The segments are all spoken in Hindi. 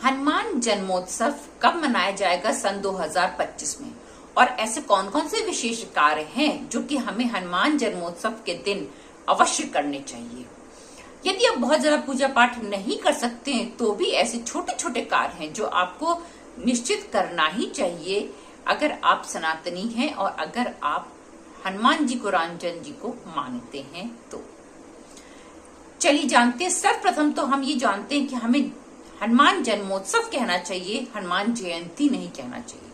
हनुमान जन्मोत्सव कब मनाया जाएगा सन 2025 में, और ऐसे कौन कौन से विशेष कार्य हैं जो कि हमें हनुमान जन्मोत्सव के दिन अवश्य करने चाहिए। यदि आप बहुत ज्यादा पूजा पाठ नहीं कर सकते हैं तो भी ऐसे छोटे छोटे कार्य हैं जो आपको निश्चित करना ही चाहिए अगर आप सनातनी हैं और अगर आप हनुमान जी को, रामचंद्र जी को मानते हैं तो। चलिए जानते हैं। सर्वप्रथम तो हम ये जानते हैं कि हमें हनुमान जन्मोत्सव कहना चाहिए, हनुमान जयंती नहीं कहना चाहिए,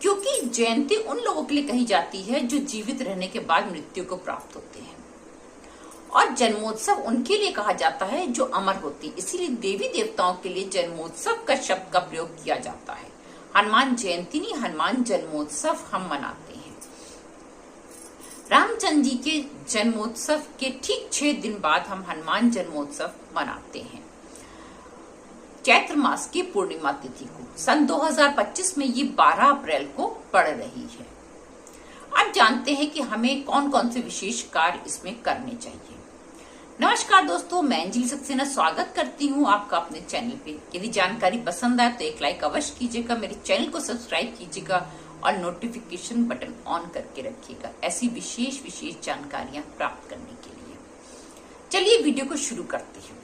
क्योंकि जयंती उन लोगों के लिए कही जाती है जो जीवित रहने के बाद मृत्यु को प्राप्त होते हैं, और जन्मोत्सव उनके लिए कहा जाता है जो अमर होती है। इसीलिए देवी देवताओं के लिए जन्मोत्सव का शब्द का प्रयोग किया जाता है। हनुमान जयंती नहीं, हनुमान जन्मोत्सव हम मनाते हैं। रामचंद्र जी के जन्मोत्सव के ठीक 6 दिन बाद हम हनुमान जन्मोत्सव मनाते हैं, चैत्र मास की पूर्णिमा तिथि को। सन 2025 में ये 12 अप्रैल को पड़ रही है। अब जानते हैं कि हमें कौन कौन से विशेष कार्य इसमें करने चाहिए। नमस्कार दोस्तों, मैं अंजलि सक्सेना स्वागत करती हूँ आपका अपने चैनल पे। यदि जानकारी पसंद आए तो एक लाइक अवश्य कीजिएगा, मेरे चैनल को सब्सक्राइब कीजिएगा और नोटिफिकेशन बटन ऑन करके रखिएगा ऐसी विशेष जानकारियां प्राप्त करने के लिए। चलिए वीडियो को शुरू करते हैं।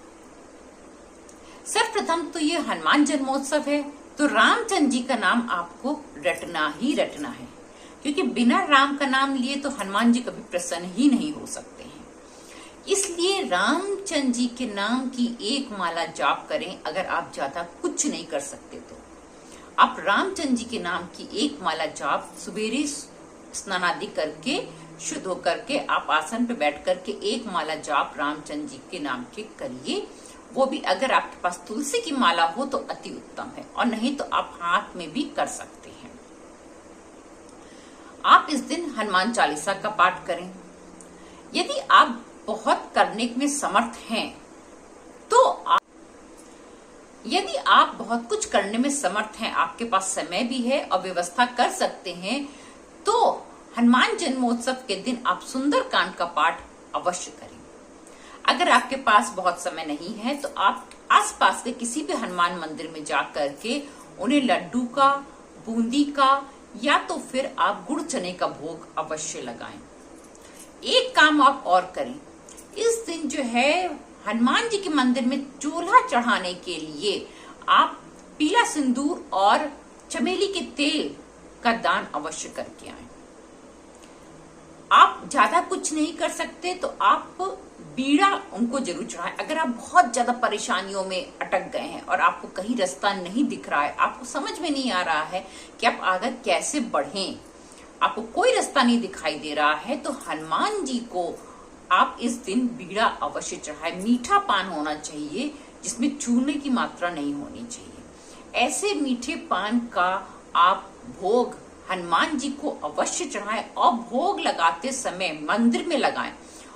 सर्वप्रथम तो ये हनुमान जन्मोत्सव है तो रामचंद्र जी का नाम आपको रटना ही रटना है, क्योंकि बिना राम का नाम लिए तो हनुमान जी कभी प्रसन्न ही नहीं हो सकते हैं। इसलिए रामचंद्र जी के नाम की एक माला जाप करें। अगर आप ज्यादा कुछ नहीं कर सकते तो आप रामचंद्र जी के नाम की एक माला जाप सवेरे स्नान आदि करके शुद्ध होकर के आप आसन पे बैठ करके एक माला जाप रामचंद्र जी के नाम के करिए। वो भी अगर आपके पास तुलसी की माला हो तो अति उत्तम है, और नहीं तो आप हाथ में भी कर सकते हैं। आप इस दिन हनुमान चालीसा का पाठ करें। यदि आप बहुत करने में समर्थ हैं तो यदि आप बहुत कुछ करने में समर्थ हैं, आपके पास समय भी है और व्यवस्था कर सकते हैं, तो हनुमान जन्मोत्सव के दिन आप सुंदरकांड का पाठ अवश्य करें। अगर आपके पास बहुत समय नहीं है तो आप आसपास के किसी भी हनुमान मंदिर में जाकर के उन्हें लड्डू का, बूंदी का या तो फिर आप गुड़ चने का भोग अवश्य लगाएं। एक काम आप और करें, इस दिन जो है हनुमान जी के मंदिर में चूल्हा चढ़ाने के लिए आप पीला सिंदूर और चमेली के तेल का दान अवश्य करके आएं। आप ज्यादा कुछ नहीं कर सकते तो आप बीड़ा उनको जरूर चढ़ाएं। अगर आप बहुत ज्यादा परेशानियों में अटक गए हैं और आपको कहीं रास्ता नहीं दिख रहा है, आपको समझ में नहीं आ रहा है कि आप आगे कैसे बढ़ें, आपको कोई रास्ता नहीं दिखाई दे रहा है, तो हनुमान जी को आप इस दिन बीड़ा अवश्य चढ़ाएं। मीठा पान होना चाहिए जिसमें चूने की मात्रा नहीं होनी चाहिए। ऐसे मीठे पान का आप भोग हनुमान जी को अवश्य चढ़ाएं, और भोग लगाते समय मंदिर में लगाएं,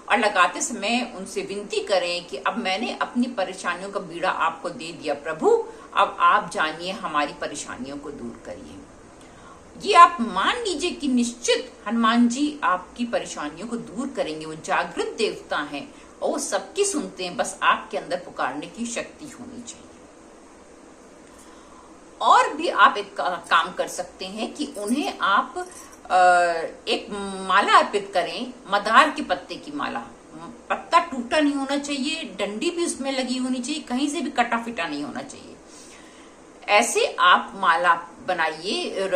और लगाते समय उनसे विनती करें कि अब मैंने अपनी परेशानियों का बीड़ा आपको दे दिया प्रभु, अब आप जानिए हमारी परेशानियों को दूर करिए। ये आप मान लीजिए कि निश्चित हनुमान जी आपकी परेशानियों को दूर करेंगे। वो जागृत देवता हैं और वो सबकी सुनते हैं, बस आपके अंदर पुकारने की शक्ति होनी चाहिए। और भी आप एक काम कर सकते हैं कि उन्हें आप एक माला अर्पित करें, मदार के पत्ते की माला। पत्ता टूटा नहीं होना चाहिए, डंडी भी उसमें लगी होनी चाहिए, कहीं से भी कटा फिटा नहीं होना चाहिए। ऐसे आप माला बनाइए,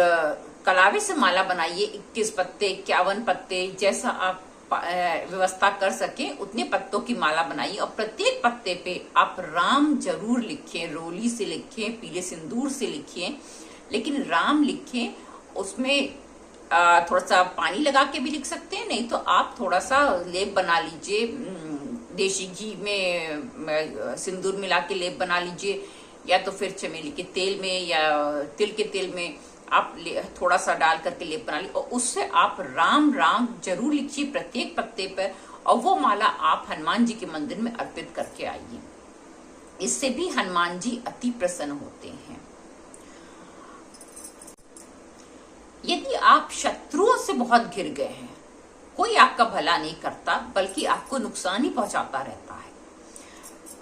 कलावे से माला बनाइए। 21 पत्ते, 51 पत्ते, जैसा आप व्यवस्था कर सके उतने पत्तों की माला बनाइए, और प्रत्येक पत्ते पे आप राम जरूर लिखें। रोली से लिखें, पीले सिंदूर से लिखें, लेकिन राम लिखें। उसमें थोड़ा सा पानी लगा के भी लिख सकते हैं, नहीं तो आप थोड़ा सा लेप बना लीजिए, देशी घी में सिंदूर मिला के लेप बना लीजिए, या तो फिर चमेली के तेल में या तिल के तेल में आप थोड़ा सा डाल करके लेप बना ली, और उससे आप राम राम जरूर लिखिए प्रत्येक पत्ते पर, और वो माला आप हनुमान जी के मंदिर में अर्पित करके आइए। इससे भी हनुमान जी अति प्रसन्न होते हैं। यदि आप शत्रुओं से बहुत घिर गए हैं, कोई आपका भला नहीं करता बल्कि आपको नुकसान ही पहुंचाता रहता है,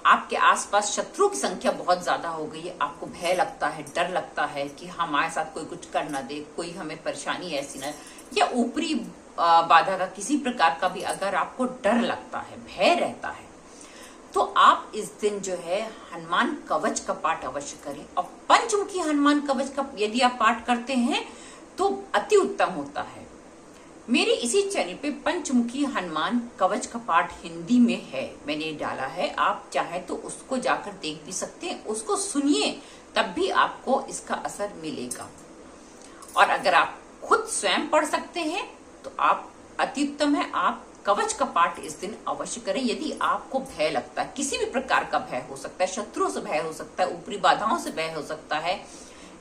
आपके आसपास शत्रुओं की संख्या बहुत ज्यादा हो गई है, आपको भय लगता है, डर लगता है कि हमारे साथ कोई कुछ कर ना दे, कोई हमें परेशानी ऐसी ना, या ऊपरी बाधा का किसी प्रकार का भी अगर आपको डर लगता है, भय रहता है, तो आप इस दिन जो है हनुमान कवच का पाठ अवश्य करें। और पंचमुखी हनुमान कवच का यदि आप पाठ करते हैं तो अति उत्तम होता है। मेरे इसी चैनल पे पंचमुखी हनुमान कवच का पाठ हिंदी में है, मैंने डाला है, आप चाहे तो उसको जाकर देख भी सकते हैं, उसको सुनिए, तब भी आपको इसका असर मिलेगा। और अगर आप खुद स्वयं पढ़ सकते हैं तो आप अति उत्तम है, आप कवच का पाठ इस दिन अवश्य करें। यदि आपको भय लगता है, किसी भी प्रकार का भय हो सकता है, शत्रुओं से भय हो सकता है, ऊपरी बाधाओं से भय हो सकता है,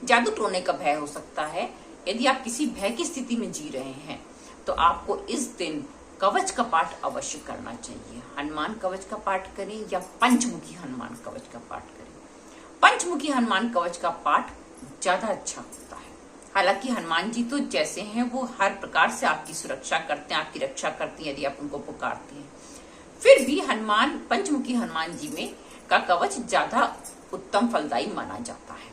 जादू टोने का भय हो सकता है, यदि आप किसी भय की स्थिति में जी रहे हैं तो आपको इस दिन कवच का पाठ अवश्य करना चाहिए। हनुमान कवच का पाठ करें या पंचमुखी हनुमान कवच का पाठ करें। पंचमुखी हनुमान कवच का पाठ ज्यादा अच्छा होता है। हालांकि हनुमान जी तो जैसे हैं वो हर प्रकार से आपकी सुरक्षा करते हैं, आपकी रक्षा करती हैं यदि आप उनको पुकारते हैं, फिर भी हनुमान पंचमुखी हनुमान जी में का कवच ज्यादा उत्तम फलदायी माना जाता है।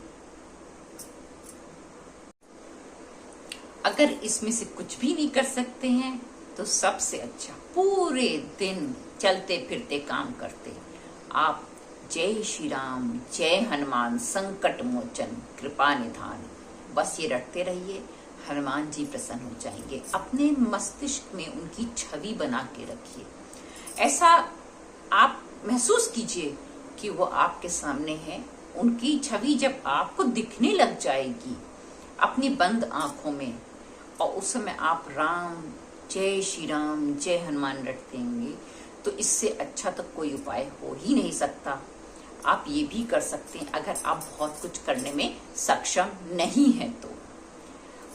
अगर इसमें से कुछ भी नहीं कर सकते हैं तो सबसे अच्छा पूरे दिन चलते फिरते काम करते आप जय श्री राम, जय हनुमान संकट मोचन कृपा निधान, बस ये रटते रहिए, हनुमान जी प्रसन्न हो जाएंगे। अपने मस्तिष्क में उनकी छवि बना के रखिए, ऐसा आप महसूस कीजिए कि वो आपके सामने है। उनकी छवि जब आपको दिखने लग जाएगी अपनी बंद आंखों में, और उस समय आप राम, जय श्री राम, जय हनुमान रट देंगे, तो इससे अच्छा तो कोई उपाय हो ही नहीं सकता। आप ये भी कर सकते हैं अगर आप बहुत कुछ करने में सक्षम नहीं है तो।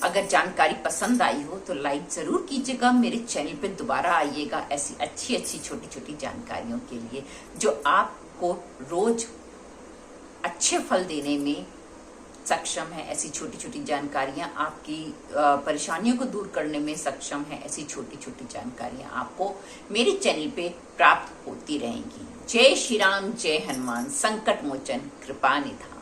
अगर जानकारी पसंद आई हो तो लाइक जरूर कीजिएगा, मेरे चैनल पे दोबारा आइएगा ऐसी अच्छी अच्छी छोटी छोटी जानकारियों के लिए, जो आपको रोज अच्छे फल देने में सक्षम है। ऐसी छोटी छोटी जानकारियां आपकी परेशानियों को दूर करने में सक्षम है। ऐसी छोटी छोटी जानकारियां आपको मेरे चैनल पे प्राप्त होती रहेंगी। जय श्री राम, जय हनुमान संकट मोचन कृपा निधान।